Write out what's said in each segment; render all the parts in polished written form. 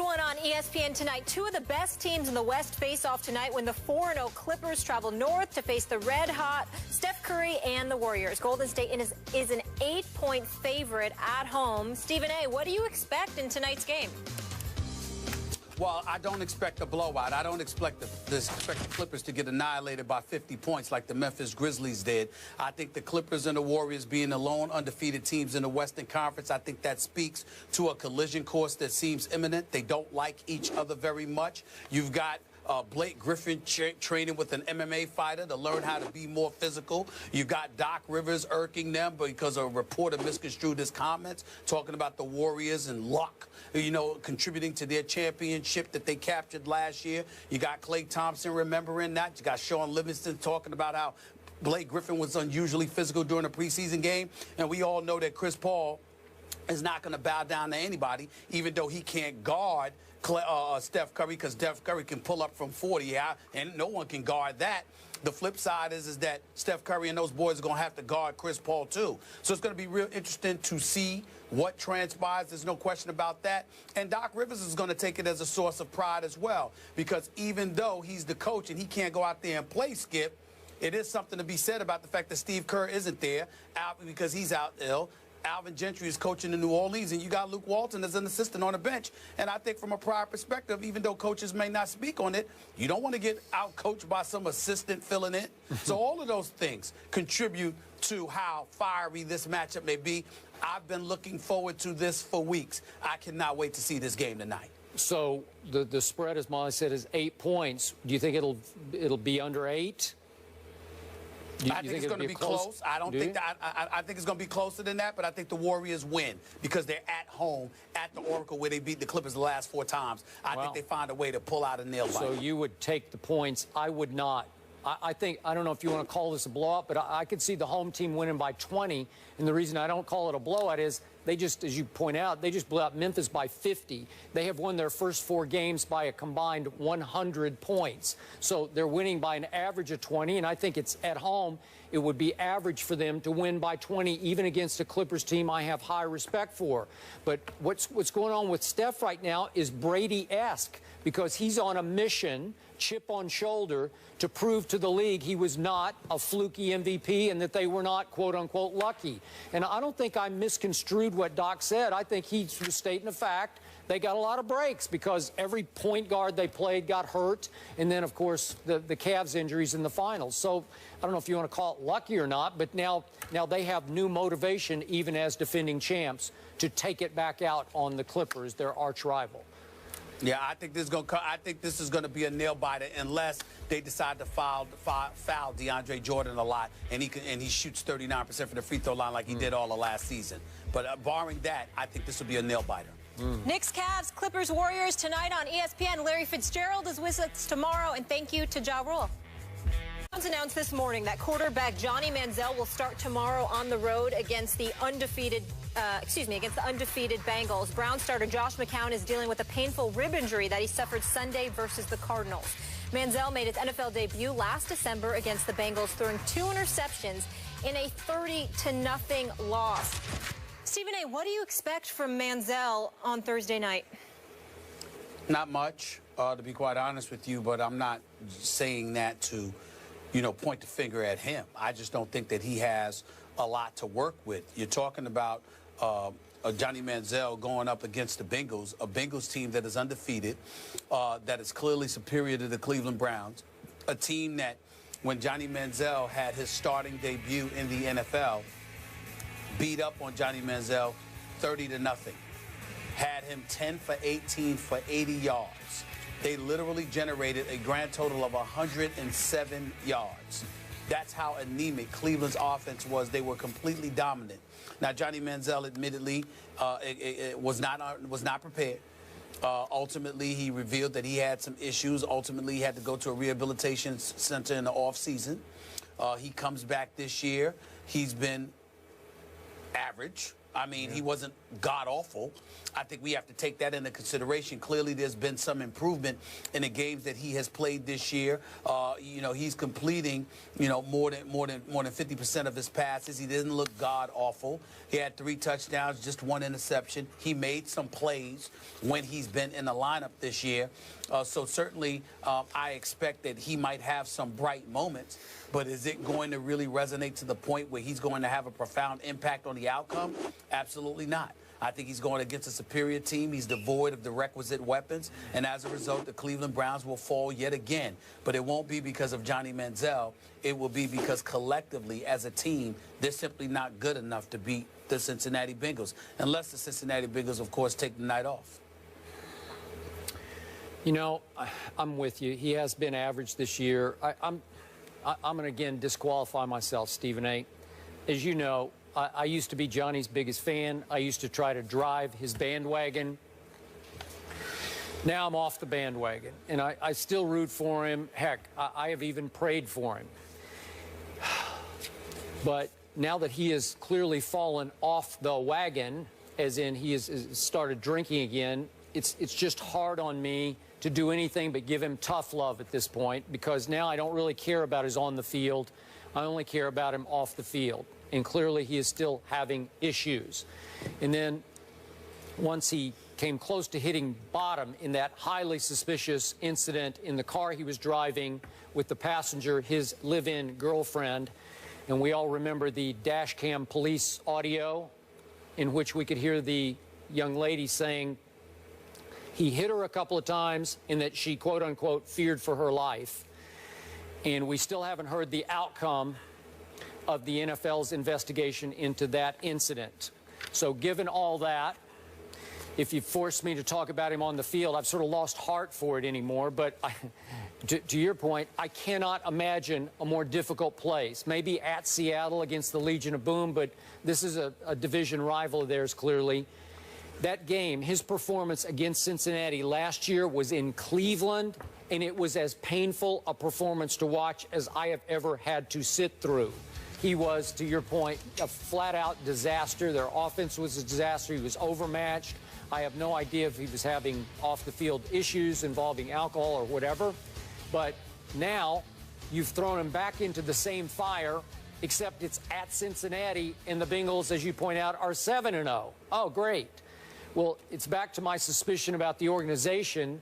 1 on ESPN tonight. Two of the best teams in the West face off tonight when the 4-0 Clippers travel north to face the red-hot Steph Curry and the Warriors. Golden State is an 8-point favorite at home. Stephen A., what do you expect in tonight's game? Well, I don't expect a blowout. I don't expect the Clippers to get annihilated by 50 points like the Memphis Grizzlies did. I think the Clippers and the Warriors being the lone undefeated teams in the Western Conference, I think that speaks to a collision course that seems imminent. They don't like each other very much. You've got Blake Griffin training with an MMA fighter to learn how to be more physical. You got Doc Rivers irking them because a reporter misconstrued his comments, talking about the Warriors and luck, you know, contributing to their championship that they captured last year. You got Klay Thompson remembering that. You got Sean Livingston talking about how Blake Griffin was unusually physical during a preseason game. And we all know that Chris Paul is not going to bow down to anybody, even though he can't guard Steph Curry, because Steph Curry can pull up from 40, and no one can guard that. The flip side is that Steph Curry and those boys are going to have to guard Chris Paul, too. So it's going to be real interesting to see what transpires. There's no question about that. And Doc Rivers is going to take it as a source of pride as well, because even though he's the coach and he can't go out there and play Skip, it is something to be said about the fact that Steve Kerr isn't there because he's out ill. Alvin Gentry is coaching in New Orleans, and you got Luke Walton as an assistant on the bench. And I think from a prior perspective, even though coaches may not speak on it, you don't want to get out-coached by some assistant filling in. So all of those things contribute to how fiery this matchup may be. I've been looking forward to this for weeks. I cannot wait to see this game tonight. So the spread, as Molly said, is 8 points. Do you think it'll be under 8? I think it's going to be close. I think it's going to be closer than that, but I think the Warriors win because they're at home at the Oracle where they beat the Clippers the last 4 times. I think they find a way to pull out a nail biter. So you would take the points. I would not. I don't know if you want to call this a blowout, but I could see the home team winning by 20. And the reason I don't call it a blowout is they just, as you point out, they just blew out Memphis by 50. They have won their first 4 games by a combined 100 points. So they're winning by an average of 20, and I think it's at home. It would be average for them to win by 20, even against a Clippers team I have high respect for. But what's going on with Steph right now is Brady-esque, because he's on a mission, chip on shoulder, to prove to the league he was not a fluky MVP and that they were not, quote-unquote, lucky. And I don't think I misconstrued what Doc said. I think he was stating a fact. They got a lot of breaks because every point guard they played got hurt. And then, of course, the Cavs injuries in the finals. So I don't know if you want to call it lucky or not, but now they have new motivation, even as defending champs, to take it back out on the Clippers, their arch rival. Yeah, I think this is going to be a nail biter unless they decide to foul DeAndre Jordan a lot, and he shoots 39% from the free throw line like he did all of last season. But barring that, I think this will be a nail biter. Knicks, Cavs, Clippers, Warriors tonight on ESPN. Larry Fitzgerald is with us tomorrow, and thank you to Ja Rule. Announced this morning that quarterback Johnny Manziel will start tomorrow on the road against the undefeated Bengals. Brown starter Josh McCown is dealing with a painful rib injury that he suffered Sunday versus the Cardinals. Manziel made his NFL debut last December against the Bengals, throwing 2 interceptions in a 30-0 loss. Stephen A., what do you expect from Manziel on Thursday night? Not much, to be quite honest with you, but I'm not saying that to, point the finger at him. I just don't think that he has a lot to work with. You're talking about Johnny Manziel going up against the Bengals, a Bengals team that is undefeated, that is clearly superior to the Cleveland Browns, a team that when Johnny Manziel had his starting debut in the NFL, beat up on Johnny Manziel 30-0, had him 10 for 18 for 80 yards. They literally generated a grand total of 107 yards. That's how anemic Cleveland's offense was. They were completely dominant. Now, Johnny Manziel, admittedly, was not prepared. Ultimately, he revealed that he had some issues. Ultimately, he had to go to a rehabilitation center in the offseason. He comes back this year. He's been average. I mean, he wasn't god-awful. I think we have to take that into consideration. Clearly, there's been some improvement in the games that he has played this year. You know, he's completing, you know, more than 50% of his passes. He didn't look god-awful. He had 3 touchdowns, just 1 interception. He made some plays when he's been in the lineup this year. So certainly, I expect that he might have some bright moments. But is it going to really resonate to the point where he's going to have a profound impact on the outcome? Absolutely not. I think he's going against a superior team. He's devoid of the requisite weapons. And as a result, the Cleveland Browns will fall yet again. But it won't be because of Johnny Manziel. It will be because collectively, as a team, they're simply not good enough to beat the Cincinnati Bengals. Unless the Cincinnati Bengals, of course, take the night off. You know, I'm with you. He has been average this year. I'm going to, again, disqualify myself, Stephen A. As you know, I used to be Johnny's biggest fan. I used to try to drive his bandwagon. Now I'm off the bandwagon, and I still root for him. Heck, I have even prayed for him. But now that he has clearly fallen off the wagon, as in he has started drinking again, it's just hard on me to do anything but give him tough love at this point, because now I don't really care about his on the field. I only care about him off the field. And clearly he is still having issues. And then once he came close to hitting bottom in that highly suspicious incident in the car he was driving with the passenger, his live-in girlfriend, and we all remember the dash cam police audio in which we could hear the young lady saying he hit her a couple of times and that she, quote unquote, feared for her life. And we still haven't heard the outcome of the NFL's investigation into that incident. So given all that, if you force me to talk about him on the field, I've sort of lost heart for it anymore. But to your point, I cannot imagine a more difficult place. Maybe at Seattle against the Legion of Boom, but this is a division rival of theirs, clearly. That game, his performance against Cincinnati last year was in Cleveland, and it was as painful a performance to watch as I have ever had to sit through. He was, to your point, a flat-out disaster. Their offense was a disaster. He was overmatched. I have no idea if he was having off-the-field issues involving alcohol or whatever. But now you've thrown him back into the same fire, except it's at Cincinnati, and the Bengals, as you point out, are 7-0. Oh, great. Well, it's back to my suspicion about the organization.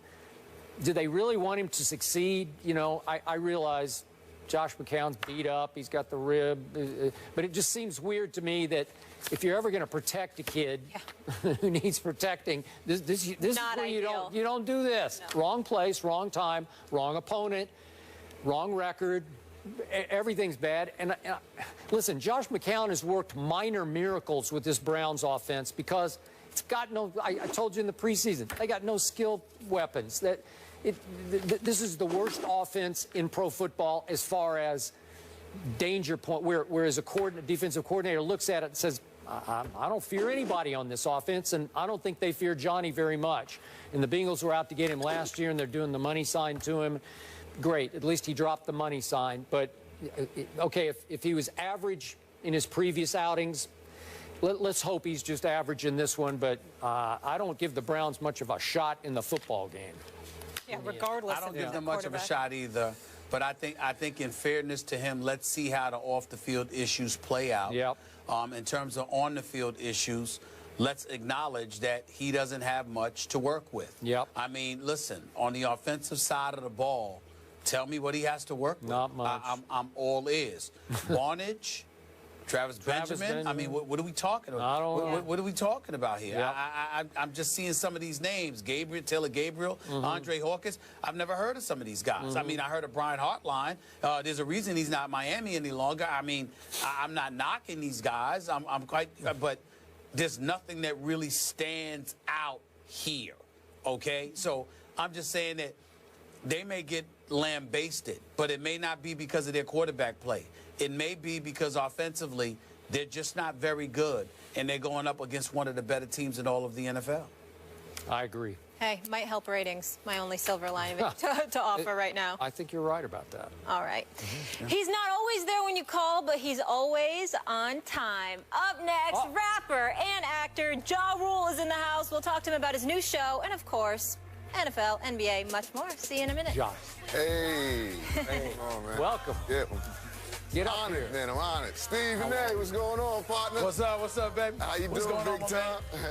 Do they really want him to succeed? You know, I realize Josh McCown's beat up. He's got the rib. But it just seems weird to me that if you're ever going to protect a kid who needs protecting, this is where you don't do this. No. Wrong place, wrong time, wrong opponent, wrong record. Everything's bad. And listen, Josh McCown has worked minor miracles with this Browns offense because it's got no, I told you in the preseason, they got no skill weapons. This is the worst offense in pro football as far as danger point, whereas a defensive coordinator looks at it and says, I don't fear anybody on this offense, and I don't think they fear Johnny very much. And the Bengals were out to get him last year, and they're doing the money sign to him. Great. At least he dropped the money sign. But, okay, if he was average in his previous outings, let's hope he's just average in this one. But I don't give the Browns much of a shot in the football game. Yeah, regardless. I don't give them much of a shot either. But I think in fairness to him, let's see how the off-the-field issues play out. Yep. In terms of on-the-field issues, let's acknowledge that he doesn't have much to work with. Yep. I mean, listen, on the offensive side of the ball, tell me what he has to work with. Not much. I'm all ears. Barnage, Travis Benjamin. I mean, what are we talking about? What are we talking about here? Yep. I'm just seeing some of these names. Taylor Gabriel, Andre Hawkins. I've never heard of some of these guys. I mean, I heard of Brian Hartline. There's a reason he's not Miami any longer. I mean, I'm not knocking these guys. I'm quite, but there's nothing that really stands out here, okay? So I'm just saying that they may get lambasted, but it may not be because of their quarterback play. It may be because offensively they're just not very good, and they're going up against one of the better teams in all of the NFL. I agree. Hey, might help ratings. My only silver lining to offer right now. I think you're right about that. All right. He's not always there when you call, but he's always on time. Up next, rapper and actor Ja Rule is in the house. We'll talk to him about his new show and, of course, NFL, NBA, much more. See you in a minute. Josh. Hey. Hey. Come on, man. Welcome. Yeah. Get up Honored, here. man. I'm honored. Stephen A., what's going on, partner? What's up, baby? How you What's doing, going on, big my man? time?